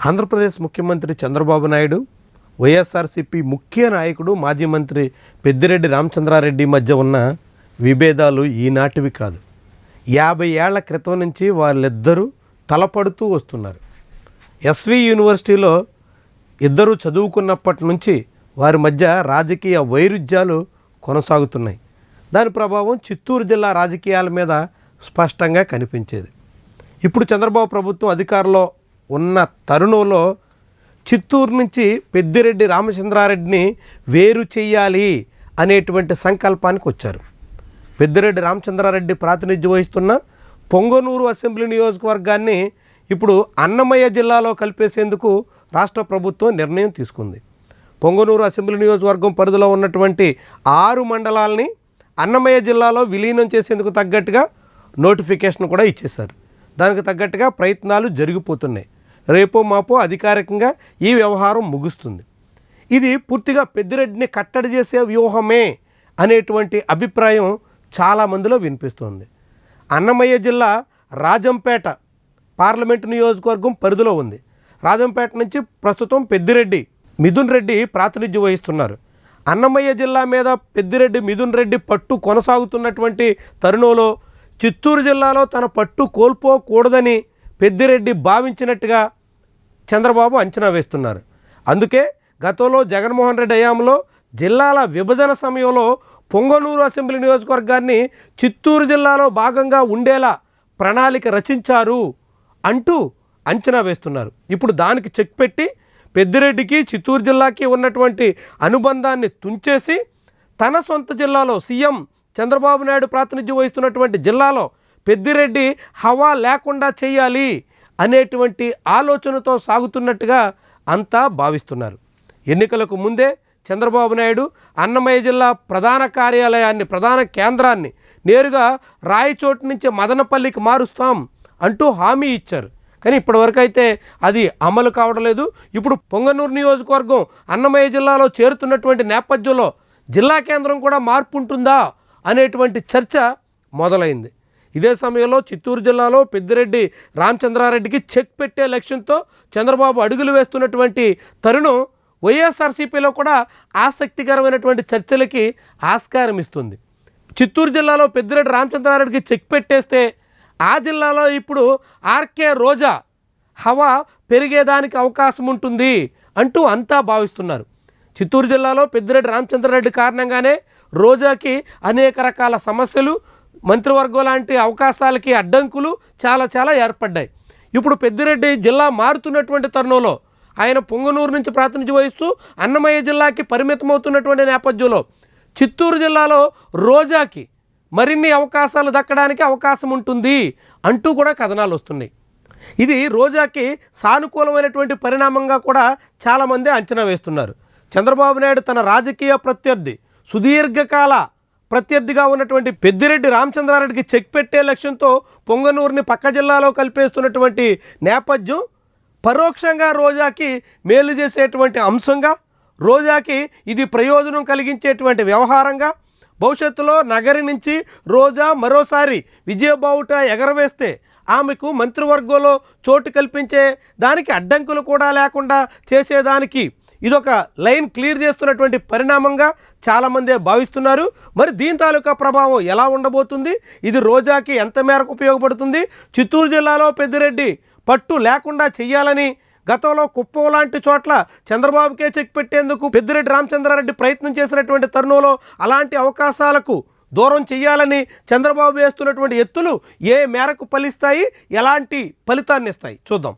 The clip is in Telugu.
ఆంధ్రప్రదేశ్ ముఖ్యమంత్రి చంద్రబాబు నాయుడు, వైఎస్ఆర్సీపీ ముఖ్య నాయకుడు మాజీ మంత్రి పెద్దిరెడ్డి రామచంద్రారెడ్డి మధ్య ఉన్న విభేదాలు ఈనాటివి కాదు. 50 ఏళ్ల క్రితం నుంచి వాళ్ళిద్దరూ తలపడుతూ వస్తున్నారు. ఎస్వి యూనివర్సిటీలో ఇద్దరు చదువుకున్నప్పటి నుంచి వారి మధ్య రాజకీయ వైరుధ్యాలు కొనసాగుతున్నాయి. దాని ప్రభావం చిత్తూరు జిల్లా రాజకీయాల మీద స్పష్టంగా కనిపించేది. ఇప్పుడు చంద్రబాబు ప్రభుత్వం అధికారంలో ఉన్న తరుణంలో చిత్తూరు నుంచి పెద్దిరెడ్డి రామచంద్రారెడ్డిని వేరు చేయాలి అనేటువంటి సంకల్పానికి వచ్చారు. పెద్దిరెడ్డి రామచంద్రారెడ్డి ప్రాతినిధ్యం వహిస్తున్న పొంగనూరు అసెంబ్లీ నియోజకవర్గాన్ని ఇప్పుడు అన్నమయ్య జిల్లాలో కలిపేసేందుకు రాష్ట్ర ప్రభుత్వం నిర్ణయం తీసుకుంది. పొంగనూరు అసెంబ్లీ నియోజకవర్గం పరిధిలో ఉన్నటువంటి 6 మండలాల్ని అన్నమయ్య జిల్లాలో విలీనం చేసేందుకు తగ్గట్టుగా నోటిఫికేషన్ కూడా ఇచ్చేశారు. దానికి తగ్గట్టుగా ప్రయత్నాలు జరిగిపోతున్నాయి. రేపో మాపో అధికారికంగా ఈ వ్యవహారం ముగుస్తుంది. ఇది పూర్తిగా పెద్దిరెడ్డిని కట్టడి చేసే వ్యూహమే అనేటువంటి అభిప్రాయం చాలామందిలో వినిపిస్తుంది. అన్నమయ్య జిల్లా రాజంపేట పార్లమెంటు నియోజకవర్గం పరిధిలో ఉంది. రాజంపేట నుంచి ప్రస్తుతం పెద్దిరెడ్డి మిథున్ రెడ్డి ప్రాతినిధ్యం వహిస్తున్నారు. అన్నమయ్య జిల్లా మీద పెద్దిరెడ్డి మిథున్ రెడ్డి పట్టు కొనసాగుతున్నటువంటి తరుణంలో చిత్తూరు జిల్లాలో తన పట్టు కోల్పోకూడదని పెద్దిరెడ్డి భావించినట్టుగా చంద్రబాబు అంచనా వేస్తున్నారు. అందుకే గతంలో జగన్మోహన్ రెడ్డి హయాంలో జిల్లాల విభజన సమయంలో పొంగనూరు అసెంబ్లీ నియోజకవర్గాన్ని చిత్తూరు జిల్లాలో భాగంగా ఉండేలా ప్రణాళిక రచించారు అంటూ అంచనా వేస్తున్నారు. ఇప్పుడు దానికి చెక్ పెట్టి పెద్దిరెడ్డికి చిత్తూరు జిల్లాకి ఉన్నటువంటి అనుబంధాన్ని తుంచేసి తన సొంత జిల్లాలో సీఎం చంద్రబాబు నాయుడు ప్రాతినిధ్యం వహిస్తున్నటువంటి జిల్లాలో పెద్దిరెడ్డి హవా లేకుండా చేయాలి అనేటువంటి ఆలోచనతో సాగుతున్నట్టుగా అంతా భావిస్తున్నారు. ఎన్నికలకు ముందే చంద్రబాబు నాయుడు అన్నమయ్య జిల్లా ప్రధాన కార్యాలయాన్ని, ప్రధాన కేంద్రాన్ని నేరుగా రాయచోటు నుంచి మదనపల్లికి మారుస్తాం అంటూ హామీ ఇచ్చారు. కానీ ఇప్పటివరకు అయితే అది అమలు కావడం లేదు. ఇప్పుడు పొంగనూరు నియోజకవర్గం అన్నమయ్య జిల్లాలో చేరుతున్నటువంటి నేపథ్యంలో జిల్లా కేంద్రం కూడా మార్పు ఉంటుందా అనేటువంటి చర్చ మొదలైంది. ఇదే సమయంలో చిత్తూరు జిల్లాలో పెద్దిరెడ్డి రామచంద్రారెడ్డికి చెక్ పెట్టే లక్ష్యంతో చంద్రబాబు అడుగులు వేస్తున్నటువంటి తరుణం వైఎస్ఆర్సీపీలో కూడా ఆసక్తికరమైనటువంటి చర్చలకి ఆస్కారం ఇస్తుంది. చిత్తూరు జిల్లాలో పెద్దిరెడ్డి రామచంద్రారెడ్డికి చెక్ పెట్టేస్తే ఆ జిల్లాలో ఇప్పుడు ఆర్కే రోజా హవా పెరిగేదానికి అవకాశం ఉంటుంది అంటూ అంతా భావిస్తున్నారు. చిత్తూరు జిల్లాలో పెద్దిరెడ్డి రామచంద్రారెడ్డి కారణంగానే రోజాకి అనేక రకాల సమస్యలు, మంత్రివర్గం లాంటి అవకాశాలకి అడ్డంకులు చాలా ఏర్పడ్డాయి. ఇప్పుడు పెద్దిరెడ్డి జిల్లా మారుతున్నటువంటి తరుణంలో ఆయన పొంగనూరు నుంచి ప్రాతినిధ్యం వహిస్తూ అన్నమయ్య జిల్లాకి పరిమితమవుతున్నటువంటి నేపథ్యంలో చిత్తూరు జిల్లాలో రోజాకి మరిన్ని అవకాశాలు దక్కడానికి అవకాశం ఉంటుంది అంటూ కూడా కథనాలు వస్తున్నాయి. ఇది రోజాకి సానుకూలమైనటువంటి పరిణామంగా కూడా చాలామంది అంచనా వేస్తున్నారు. చంద్రబాబు నాయుడు తన రాజకీయ ప్రత్యర్థి, సుదీర్ఘకాల ప్రత్యర్థిగా ఉన్నటువంటి పెద్దిరెడ్డి రామచంద్రారెడ్డికి చెక్ పెట్టే లక్ష్యంతో పొంగనూరుని పక్క జిల్లాలో కలిపేస్తున్నటువంటి నేపథ్యం పరోక్షంగా రోజాకి మేలు చేసేటువంటి అంశంగా, రోజాకి ఇది ప్రయోజనం కలిగించేటువంటి వ్యవహారంగా, భవిష్యత్తులో నగరి నుంచి రోజా మరోసారి విజయబావుట ఎగరవేస్తే ఆమెకు మంత్రివర్గంలో చోటు కల్పించే దానికి అడ్డంకులు కూడా లేకుండా చేసేదానికి ఇదొక లైన్ క్లియర్ చేస్తున్నటువంటి పరిణామంగా చాలామందే భావిస్తున్నారు. మరి దీని తాలూకా ప్రభావం ఎలా ఉండబోతుంది, ఇది రోజాకి ఎంత మేరకు ఉపయోగపడుతుంది, చిత్తూరు జిల్లాలో పెద్దిరెడ్డి పట్టు లేకుండా చెయ్యాలని గతంలో కుప్పం లాంటి చోట్ల చంద్రబాబుకే చెక్ పెట్టేందుకు పెద్దిరెడ్డి రామచంద్రారెడ్డి ప్రయత్నం చేసినటువంటి తరుణంలో అలాంటి అవకాశాలకు దూరం చెయ్యాలని చంద్రబాబు వేస్తున్నటువంటి ఎత్తులు ఏ మేరకు ఫలిస్తాయి, ఎలాంటి ఫలితాన్ని ఇస్తాయి చూద్దాం.